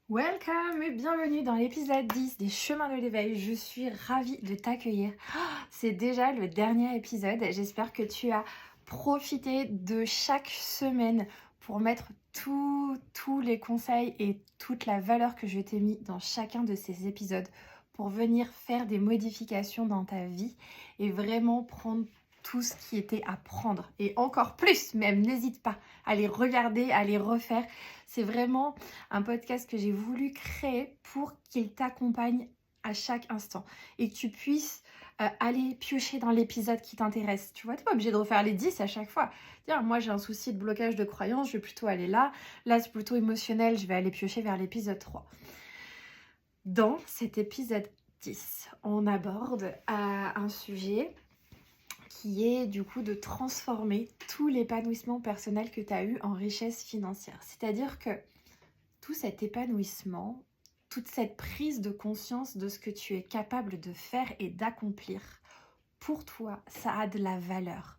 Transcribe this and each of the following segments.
Welcome et bienvenue dans l'épisode 10 des Chemins de l'éveil. Je suis ravie de t'accueillir. C'est déjà le dernier épisode. J'espère que tu as profité de chaque semaine pour mettre tous les conseils et toute la valeur que je t'ai mis dans chacun de ces épisodes pour venir faire des modifications dans ta vie et vraiment prendre tout ce qui était à prendre et encore plus même. N'hésite pas à les regarder, à les refaire. C'est vraiment un podcast que j'ai voulu créer pour qu'il t'accompagne à chaque instant et que tu puisses aller piocher dans l'épisode qui t'intéresse. Tu vois, t'es pas obligé de refaire les 10 à chaque fois. Tiens, moi j'ai un souci de blocage de croyance, je vais plutôt aller là. Là c'est plutôt émotionnel, je vais aller piocher vers l'épisode 3. Dans cet épisode 10, on aborde un sujet qui est du coup de transformer tout l'épanouissement personnel que tu as eu en richesse financière. C'est-à-dire que tout cet épanouissement, toute cette prise de conscience de ce que tu es capable de faire et d'accomplir, pour toi, ça a de la valeur.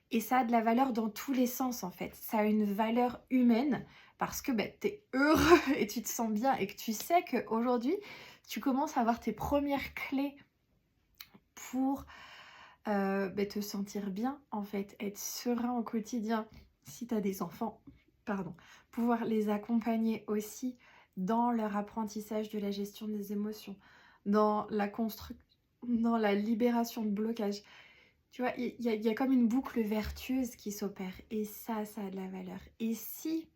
Et ça a de la valeur dans tous les sens en fait. Ça a une valeur humaine parce que tu es heureux et tu te sens bien et que tu sais qu'aujourd'hui, tu commences à avoir tes premières clés pour te sentir bien en fait, être serein au quotidien. Si tu as des enfants, pouvoir les accompagner aussi dans leur apprentissage de la gestion des émotions, dans dans la libération de blocage. Tu vois, il y a comme une boucle vertueuse qui s'opère et ça a de la valeur. Et si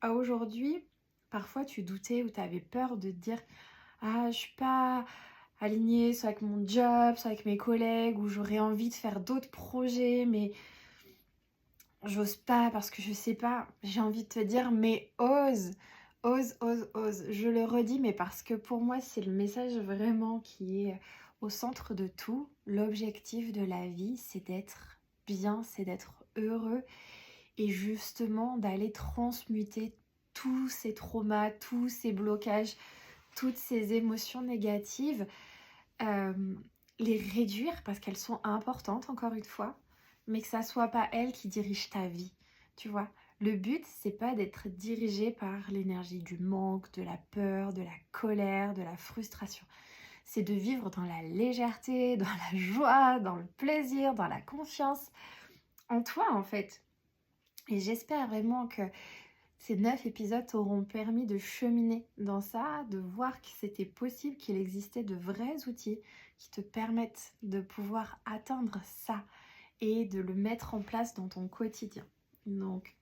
à aujourd'hui, parfois tu doutais ou tu avais peur de te dire ah, je suis pas alignée soit avec mon job, soit avec mes collègues, ou j'aurais envie de faire d'autres projets, mais j'ose pas parce que je sais pas. J'ai envie de te dire, mais ose, ose, ose, ose. Je le redis, mais parce que pour moi, c'est le message vraiment qui est au centre de tout. L'objectif de la vie, c'est d'être bien, c'est d'être heureux et justement d'aller transmuter tous ces traumas, tous ces blocages, toutes ces émotions négatives, euh, les réduire parce qu'elles sont importantes encore une fois, mais que ça soit pas elles qui dirigent ta vie, tu vois. Le but, c'est pas d'être dirigé par l'énergie du manque, de la peur, de la colère, de la frustration. C'est de vivre dans la légèreté, dans la joie, dans le plaisir, dans la confiance en toi en fait. Et j'espère vraiment que ces 9 épisodes t'auront permis de cheminer dans ça, de voir que c'était possible, qu'il existait de vrais outils qui te permettent de pouvoir atteindre ça et de le mettre en place dans ton quotidien. Donc,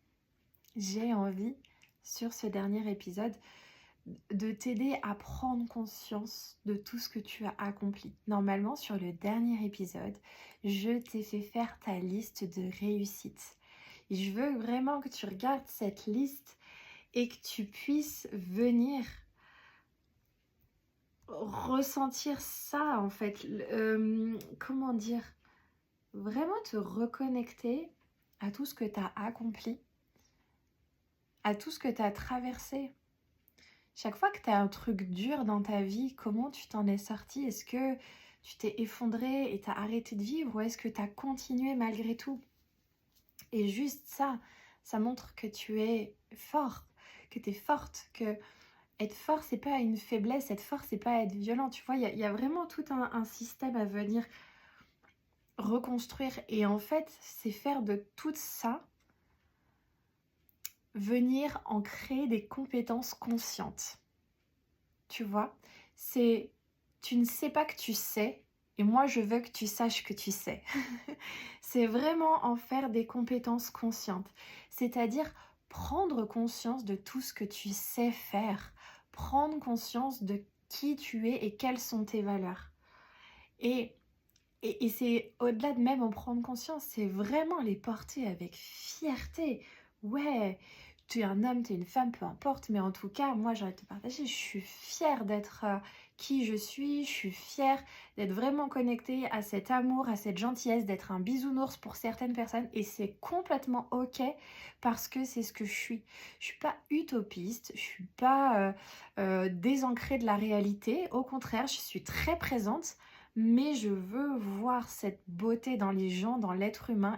j'ai envie, sur ce dernier épisode, de t'aider à prendre conscience de tout ce que tu as accompli. Normalement, sur le dernier épisode, je t'ai fait faire ta liste de réussites. Et je veux vraiment que tu regardes cette liste et que tu puisses venir ressentir ça en fait. Comment dire? Vraiment te reconnecter à tout ce que tu as accompli, à tout ce que tu as traversé. Chaque fois que tu as un truc dur dans ta vie, comment tu t'en es sorti? Est-ce que tu t'es effondré et tu as arrêté de vivre, ou est-ce que tu as continué malgré tout? Et juste ça, ça montre que tu es fort, que tu es forte, que être fort, c'est pas une faiblesse, être fort, c'est pas être violent. Tu vois, il y a vraiment tout un système à venir reconstruire. Et en fait, c'est faire de tout ça, venir en créer des compétences conscientes. Tu vois, c'est, tu ne sais pas que tu sais, et moi je veux que tu saches que tu sais. C'est vraiment en faire des compétences conscientes, c'est-à-dire prendre conscience de tout ce que tu sais faire, prendre conscience de qui tu es et quelles sont tes valeurs. Et, et c'est au-delà de même en prendre conscience, c'est vraiment les porter avec fierté. Ouais, tu es un homme, tu es une femme, peu importe, mais en tout cas, moi j'ai envie de te partager, je suis fière d'être qui je suis fière d'être vraiment connectée à cet amour, à cette gentillesse, d'être un bisounours pour certaines personnes, et c'est complètement ok parce que c'est ce que je suis. Je suis pas utopiste, je suis pas désancrée de la réalité, au contraire, je suis très présente, mais je veux voir cette beauté dans les gens, dans l'être humain,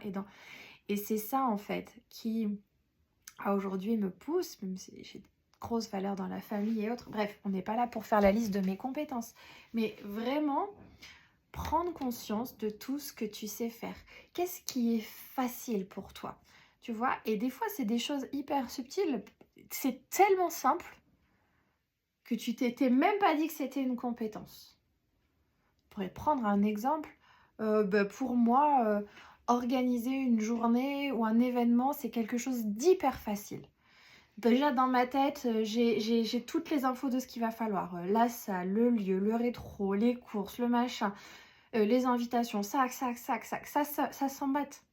et c'est ça en fait qui aujourd'hui me pousse, même si j'ai grosse valeur dans la famille et autres. Bref, on n'est pas là pour faire la liste de mes compétences. Mais vraiment, prendre conscience de tout ce que tu sais faire. Qu'est-ce qui est facile pour toi? Tu vois? Et des fois, c'est des choses hyper subtiles. C'est tellement simple que tu t'étais même pas dit que c'était une compétence. Je pourrais prendre un exemple. Pour moi, organiser une journée ou un événement, c'est quelque chose d'hyper facile. Déjà dans ma tête, j'ai toutes les infos de ce qu'il va falloir. La salle, le lieu, le rétro, les courses, le machin, les invitations, ça s'emboîte.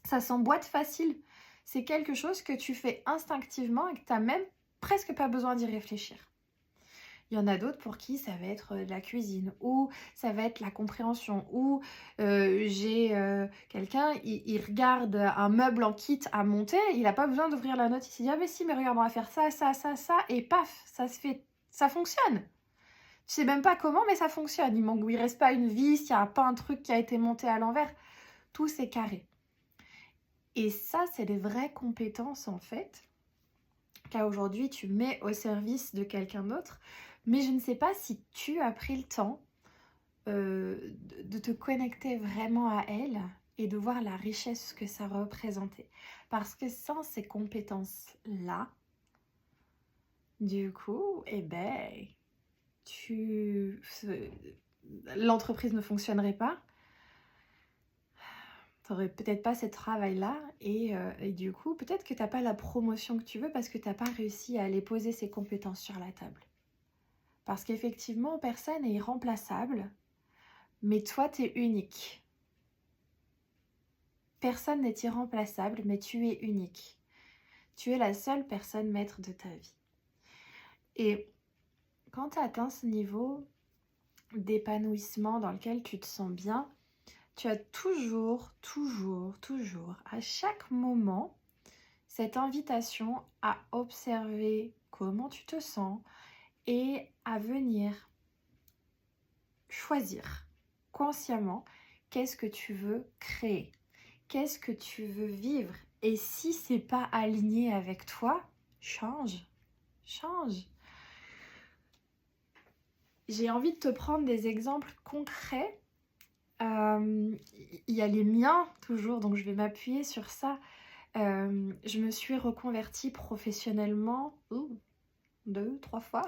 Ça s'emboîte facile. C'est quelque chose que tu fais instinctivement et que tu n'as même presque pas besoin d'y réfléchir. Il y en a d'autres pour qui ça va être de la cuisine ou ça va être la compréhension ou j'ai quelqu'un, il regarde un meuble en kit à monter, il n'a pas besoin d'ouvrir la note, il s'est dit « Ah mais si, mais regarde, on va faire ça, ça, ça, ça » et paf, ça se fait, ça fonctionne. Tu sais même pas comment, mais ça fonctionne. Il reste pas une vis, il n'y a pas un truc qui a été monté à l'envers. Tout c'est carré. Et ça, c'est des vraies compétences en fait, qu'aujourd'hui tu mets au service de quelqu'un d'autre. Mais je ne sais pas si tu as pris le temps de te connecter vraiment à elle et de voir la richesse que ça représentait. Parce que sans ces compétences-là, du coup, l'entreprise ne fonctionnerait pas. Tu n'aurais peut-être pas ce travail-là et du coup, peut-être que tu n'as pas la promotion que tu veux parce que tu n'as pas réussi à aller poser ces compétences sur la table. Parce qu'effectivement, personne n'est irremplaçable, mais toi, tu es unique. Personne n'est irremplaçable, mais tu es unique. Tu es la seule personne maître de ta vie. Et quand tu atteins ce niveau d'épanouissement dans lequel tu te sens bien, tu as toujours, à chaque moment, cette invitation à observer comment tu te sens et à venir choisir consciemment qu'est-ce que tu veux créer, qu'est-ce que tu veux vivre. Et si c'est pas aligné avec toi, change. J'ai envie de te prendre des exemples concrets. Il y a les miens toujours, donc je vais m'appuyer sur ça. Je me suis reconvertie professionnellement 2, 3 fois.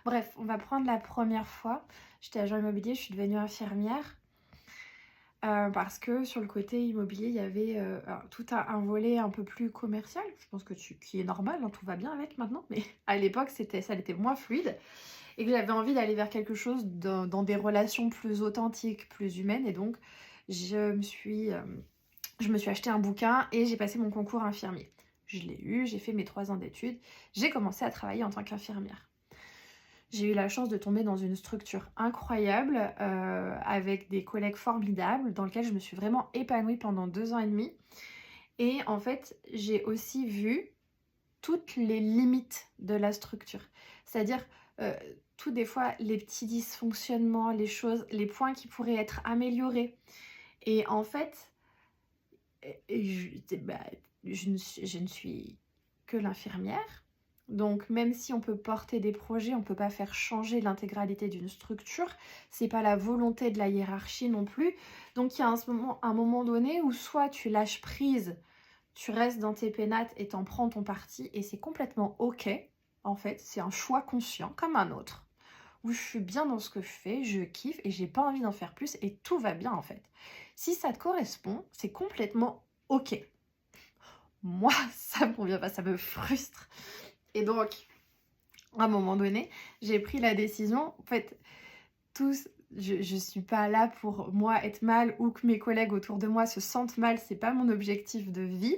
Bref, on va prendre la première fois. J'étais agent immobilier, je suis devenue infirmière. Parce que sur le côté immobilier, il y avait tout un volet un peu plus commercial. Je pense que qui est normal, hein, tout va bien avec maintenant. Mais à l'époque, ça était moins fluide. Et que j'avais envie d'aller vers quelque chose dans des relations plus authentiques, plus humaines. Et donc, je me suis acheté un bouquin et j'ai passé mon concours infirmier. Je l'ai eu, j'ai fait mes 3 ans d'études. J'ai commencé à travailler en tant qu'infirmière. J'ai eu la chance de tomber dans une structure incroyable avec des collègues formidables dans lequel je me suis vraiment épanouie pendant 2 ans et demi. Et en fait, j'ai aussi vu toutes les limites de la structure. C'est-à-dire, tout des fois, les petits dysfonctionnements, les choses, les points qui pourraient être améliorés. Et en fait, je ne suis que l'infirmière. Donc même si on peut porter des projets, on ne peut pas faire changer l'intégralité d'une structure. C'est pas la volonté de la hiérarchie non plus. Donc il y a un moment donné où soit tu lâches prise, tu restes dans tes pénates et t'en prends ton parti et c'est complètement ok. En fait, c'est un choix conscient comme un autre. Où je suis bien dans ce que je fais, je kiffe et j'ai pas envie d'en faire plus et tout va bien en fait. Si ça te correspond, c'est complètement ok. Moi, ça me convient pas, ça me frustre. Et donc, à un moment donné, j'ai pris la décision, en fait, je suis pas là pour moi être mal ou que mes collègues autour de moi se sentent mal, c'est pas mon objectif de vie.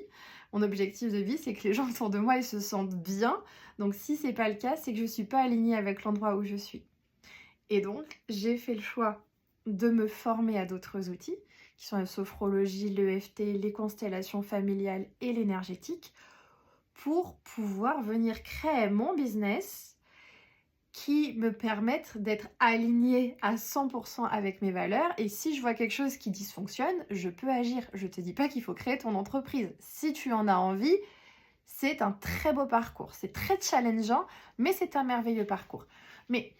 Mon objectif de vie, c'est que les gens autour de moi, ils se sentent bien. Donc si c'est pas le cas, c'est que je suis pas alignée avec l'endroit où je suis. Et donc, j'ai fait le choix de me former à d'autres outils, qui sont la sophrologie, l'EFT, les constellations familiales et l'énergétique, pour pouvoir venir créer mon business qui me permette d'être alignée à 100% avec mes valeurs. Et si je vois quelque chose qui dysfonctionne, je peux agir. Je te dis pas qu'il faut créer ton entreprise. Si tu en as envie, C'est un très beau parcours. C'est très challengeant, mais c'est un merveilleux parcours. Mais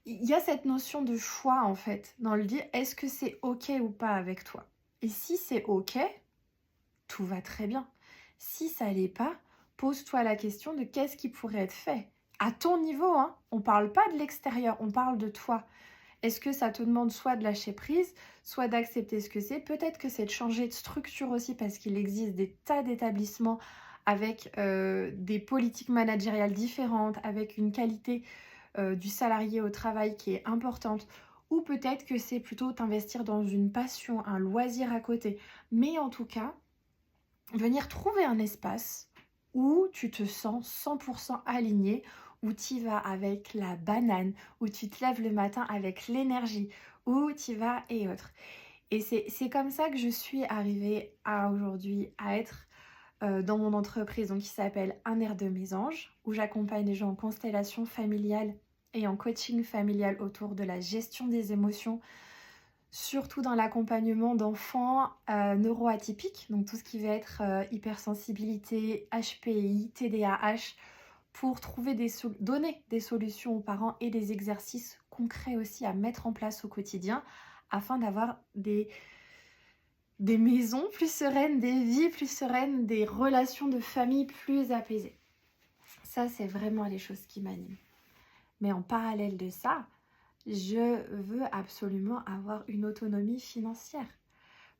il y a cette notion de choix, en fait, dans le dire, est-ce que c'est OK ou pas avec toi? Et si c'est OK, tout va très bien. Si ça l'est pas, pose-toi la question de qu'est-ce qui pourrait être fait. À ton niveau, hein. On parle pas de l'extérieur, on parle de toi. Est-ce que ça te demande soit de lâcher prise, soit d'accepter ce que c'est? Peut-être que c'est de changer de structure aussi parce qu'il existe des tas d'établissements avec des politiques managériales différentes, avec une qualité du salarié au travail qui est importante. Ou peut-être que c'est plutôt t'investir dans une passion, un loisir à côté. Mais en tout cas, venir trouver un espace où tu te sens 100% aligné, où tu vas avec la banane, où tu te lèves le matin avec l'énergie, où tu vas et autres. Et c'est comme ça que je suis arrivée à aujourd'hui à être dans mon entreprise donc, qui s'appelle Un air de mésange, où j'accompagne les gens en constellation familiale et en coaching familial autour de la gestion des émotions, surtout dans l'accompagnement d'enfants neuroatypiques, donc tout ce qui va être hypersensibilité, HPI, TDAH, pour trouver donner des solutions aux parents et des exercices concrets aussi à mettre en place au quotidien afin d'avoir des maisons plus sereines, des vies plus sereines, des relations de famille plus apaisées. Ça, c'est vraiment les choses qui m'animent. Mais en parallèle de ça, je veux absolument avoir une autonomie financière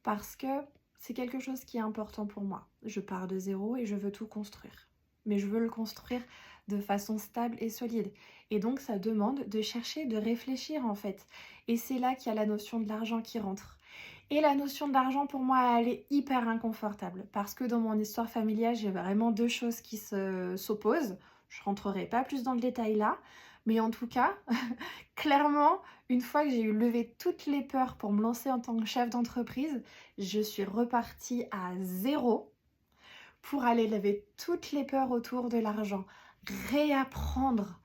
parce que c'est quelque chose qui est important pour moi. Je pars de zéro et je veux tout construire. Mais je veux le construire de façon stable et solide. Et donc, ça demande de chercher, de réfléchir en fait. Et c'est là qu'il y a la notion de l'argent qui rentre. Et la notion de l'argent, pour moi, elle est hyper inconfortable. Parce que dans mon histoire familiale, j'ai vraiment deux choses qui s'opposent. Je ne rentrerai pas plus dans le détail là. Mais en tout cas, clairement, une fois que j'ai eu levé toutes les peurs pour me lancer en tant que chef d'entreprise, je suis repartie à zéro pour aller lever toutes les peurs autour de l'argent, réapprendre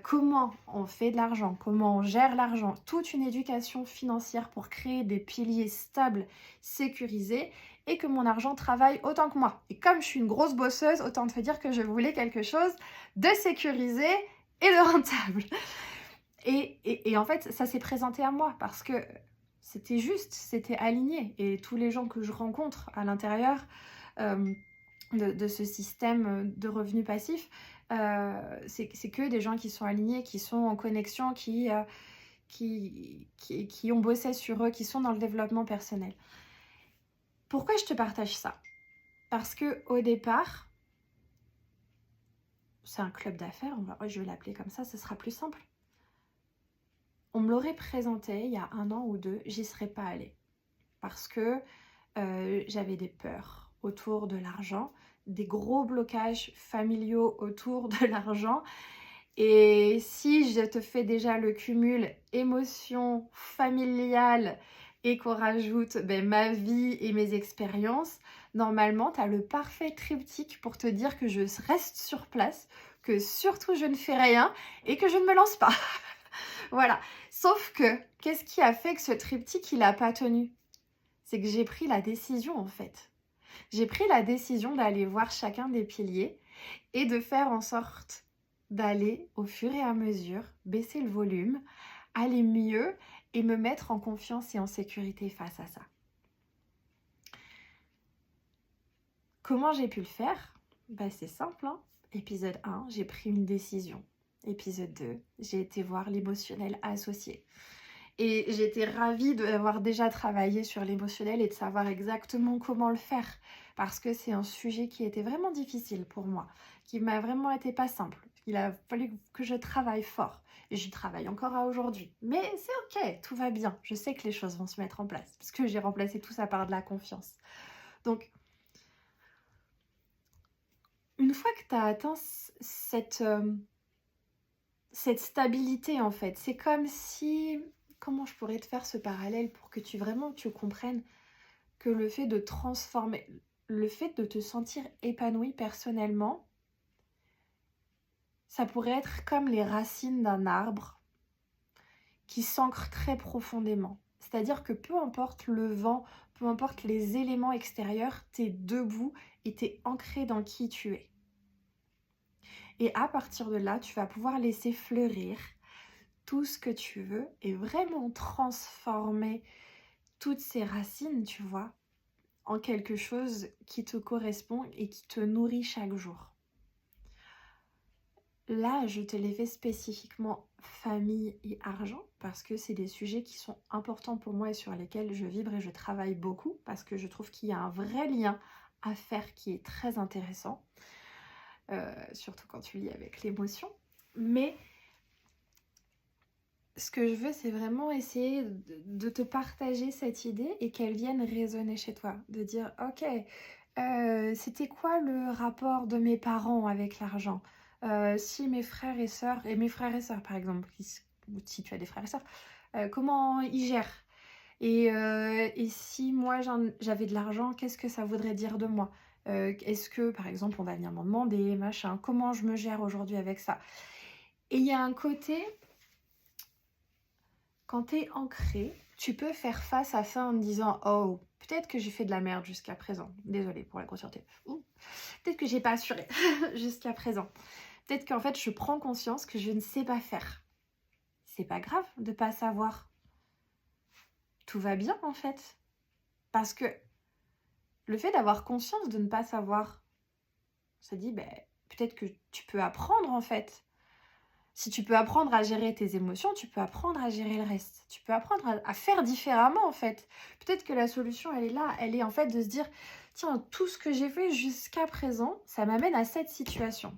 comment on fait de l'argent, comment on gère l'argent, toute une éducation financière pour créer des piliers stables, sécurisés et que mon argent travaille autant que moi. Et comme je suis une grosse bosseuse, autant te dire que je voulais quelque chose de sécurisé et de rentable. Et en fait, ça s'est présenté à moi parce que c'était juste, c'était aligné. Et tous les gens que je rencontre à l'intérieur de ce système de revenus passifs, c'est que des gens qui sont alignés, qui sont en connexion, qui ont bossé sur eux, qui sont dans le développement personnel. Pourquoi je te partage ça? Parce que au départ, c'est un club d'affaires, je vais l'appeler comme ça, ce sera plus simple. On me l'aurait présenté il y a 1 an ou 2, j'y serais pas allée. Parce que j'avais des peurs autour de l'argent, des gros blocages familiaux autour de l'argent. Et si je te fais déjà le cumul émotion familiale et qu'on rajoute ma vie et mes expériences, normalement, tu as le parfait triptyque pour te dire que je reste sur place, que surtout je ne fais rien et que je ne me lance pas. Voilà. Sauf que, qu'est-ce qui a fait que ce triptyque, il n'a pas tenu? C'est que j'ai pris la décision, en fait. J'ai pris la décision d'aller voir chacun des piliers et de faire en sorte d'aller, au fur et à mesure, baisser le volume, aller mieux et me mettre en confiance et en sécurité face à ça. Comment j'ai pu le faire? C'est simple, hein. Épisode 1, j'ai pris une décision. Épisode 2, j'ai été voir l'émotionnel associé. Et j'étais ravie d'avoir déjà travaillé sur l'émotionnel et de savoir exactement comment le faire. Parce que c'est un sujet qui était vraiment difficile pour moi, qui m'a vraiment été pas simple. Il a fallu que je travaille fort. Et j'y travaille encore à aujourd'hui. Mais c'est ok, tout va bien. Je sais que les choses vont se mettre en place. Parce que j'ai remplacé tout ça par de la confiance. Donc, une fois que tu as atteint cette stabilité, en fait, c'est comme si... Comment je pourrais te faire ce parallèle pour que tu comprennes que le fait de transformer, le fait de te sentir épanoui personnellement, ça pourrait être comme les racines d'un arbre qui s'ancrent très profondément. C'est-à-dire que peu importe le vent, peu importe les éléments extérieurs, tu es debout et tu es ancré dans qui tu es. Et à partir de là, tu vas pouvoir laisser fleurir tout ce que tu veux et vraiment transformer toutes ces racines, tu vois, en quelque chose qui te correspond et qui te nourrit chaque jour. Là, je te l'ai fait spécifiquement famille et argent parce que c'est des sujets qui sont importants pour moi et sur lesquels je vibre et je travaille beaucoup parce que je trouve qu'il y a un vrai lien à faire qui est très intéressant, surtout quand tu lis avec l'émotion. Mais ce que je veux, c'est vraiment essayer de te partager cette idée et qu'elle vienne résonner chez toi. De dire, ok, c'était quoi le rapport de mes parents avec l'argent? Si mes frères et sœurs, par exemple, si tu as des frères et sœurs, comment ils gèrent? Et si moi j'avais de l'argent, qu'est-ce que ça voudrait dire de moi? Est-ce que, par exemple, on va venir m'en demander, machin, comment je me gère aujourd'hui avec ça? Et il y a un côté, quand tu es ancré, tu peux faire face à ça en te disant, oh, peut-être que j'ai fait de la merde jusqu'à présent. Désolée pour la grossièreté. Peut-être que j'ai pas assuré jusqu'à présent. Peut-être qu'en fait, je prends conscience que je ne sais pas faire. C'est pas grave de pas savoir. Tout va bien en fait. Parce que le fait d'avoir conscience de ne pas savoir, ça dit, ben, peut-être que tu peux apprendre en fait. Si tu peux apprendre à gérer tes émotions, tu peux apprendre à gérer le reste. Tu peux apprendre à faire différemment en fait. Peut-être que la solution, elle est là. Elle est en fait de se dire, tiens, tout ce que j'ai fait jusqu'à présent, ça m'amène à cette situation.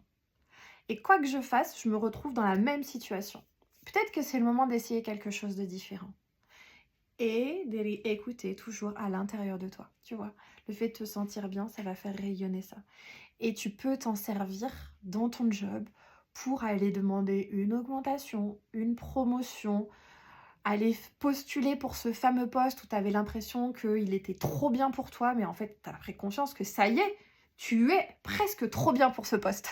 Et quoi que je fasse, je me retrouve dans la même situation. Peut-être que c'est le moment d'essayer quelque chose de différent. Et d'écouter toujours à l'intérieur de toi, tu vois. Le fait de te sentir bien, ça va faire rayonner ça. Et tu peux t'en servir dans ton job pour aller demander une augmentation, une promotion, aller postuler pour ce fameux poste où tu avais l'impression qu'il était trop bien pour toi, mais en fait, tu as pris conscience que ça y est, tu es presque trop bien pour ce poste.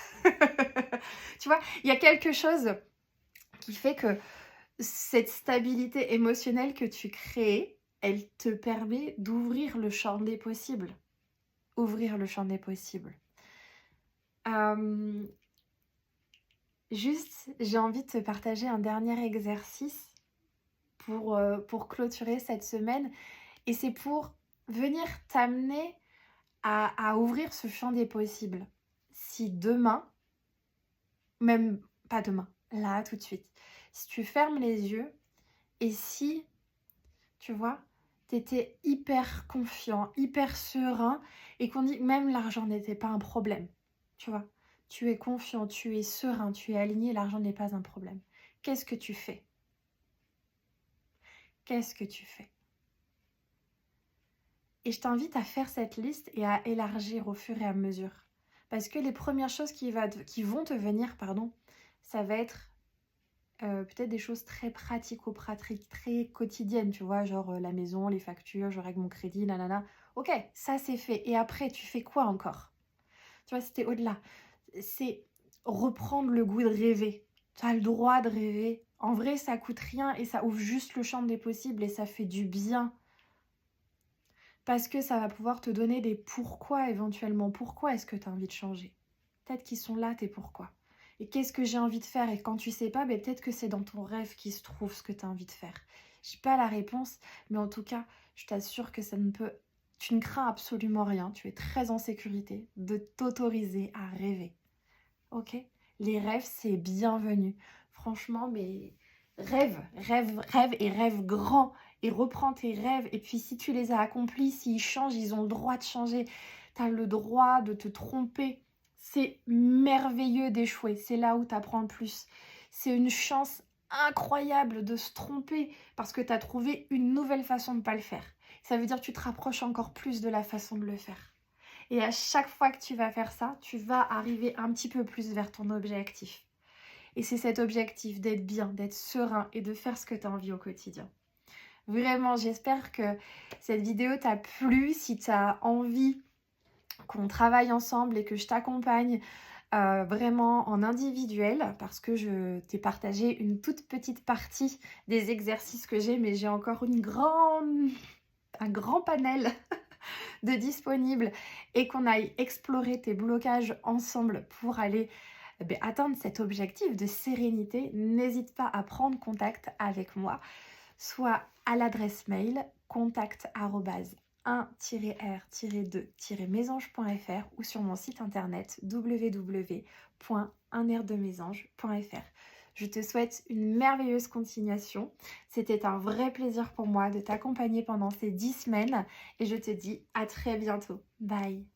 Tu vois, il y a quelque chose qui fait que cette stabilité émotionnelle que tu crées, elle te permet d'ouvrir le champ des possibles. Ouvrir le champ des possibles. Juste, j'ai envie de te partager un dernier exercice pour clôturer cette semaine. Et c'est pour venir t'amener à ouvrir ce champ des possibles. Si demain, même pas demain, là tout de suite, si tu fermes les yeux et si, tu vois, t'étais hyper confiant, hyper serein et qu'on dit que même l'argent n'était pas un problème, tu vois. Tu es confiant, tu es serein, tu es aligné, l'argent n'est pas un problème. Qu'est-ce que tu fais? Qu'est-ce que tu fais? Et je t'invite à faire cette liste et à élargir au fur et à mesure. Parce que les premières choses qui vont te venir, ça va être peut-être des choses très pratico-pratiques, très quotidiennes, tu vois, genre la maison, les factures, je règle mon crédit, nanana. Ok, ça c'est fait. Et après, tu fais quoi encore? Tu vois, c'était au-delà. C'est reprendre le goût de rêver. Tu as le droit de rêver. En vrai, ça coûte rien et ça ouvre juste le champ des possibles et ça fait du bien. Parce que ça va pouvoir te donner des pourquoi éventuellement. Pourquoi est-ce que tu as envie de changer? Peut-être qu'ils sont là, tes pourquoi. Et qu'est-ce que j'ai envie de faire? Et quand tu sais pas, peut-être que c'est dans ton rêve qui se trouve ce que tu as envie de faire. J'ai pas la réponse, mais en tout cas, je t'assure que tu ne crains absolument rien. Tu es très en sécurité de t'autoriser à rêver. Ok? Les rêves, c'est bienvenu. Franchement, mais rêve et rêve grand. Et reprends tes rêves. Et puis si tu les as accomplis, s'ils changent, ils ont le droit de changer. Tu as le droit de te tromper. C'est merveilleux d'échouer. C'est là où tu apprends le plus. C'est une chance incroyable de se tromper parce que tu as trouvé une nouvelle façon de ne pas le faire. Ça veut dire que tu te rapproches encore plus de la façon de le faire. Et à chaque fois que tu vas faire ça, tu vas arriver un petit peu plus vers ton objectif. Et c'est cet objectif d'être bien, d'être serein et de faire ce que tu as envie au quotidien. Vraiment, j'espère que cette vidéo t'a plu. Si tu as envie qu'on travaille ensemble et que je t'accompagne vraiment en individuel parce que je t'ai partagé une toute petite partie des exercices que j'ai, mais j'ai encore un grand panel de disponibles et qu'on aille explorer tes blocages ensemble pour aller atteindre cet objectif de sérénité. N'hésite pas à prendre contact avec moi, soit à l'adresse mail contact@1-r-2-mesange.fr ou sur mon site internet www.unairdemesange.fr. Je te souhaite une merveilleuse continuation. C'était un vrai plaisir pour moi de t'accompagner pendant ces 10 semaines et je te dis à très bientôt. Bye!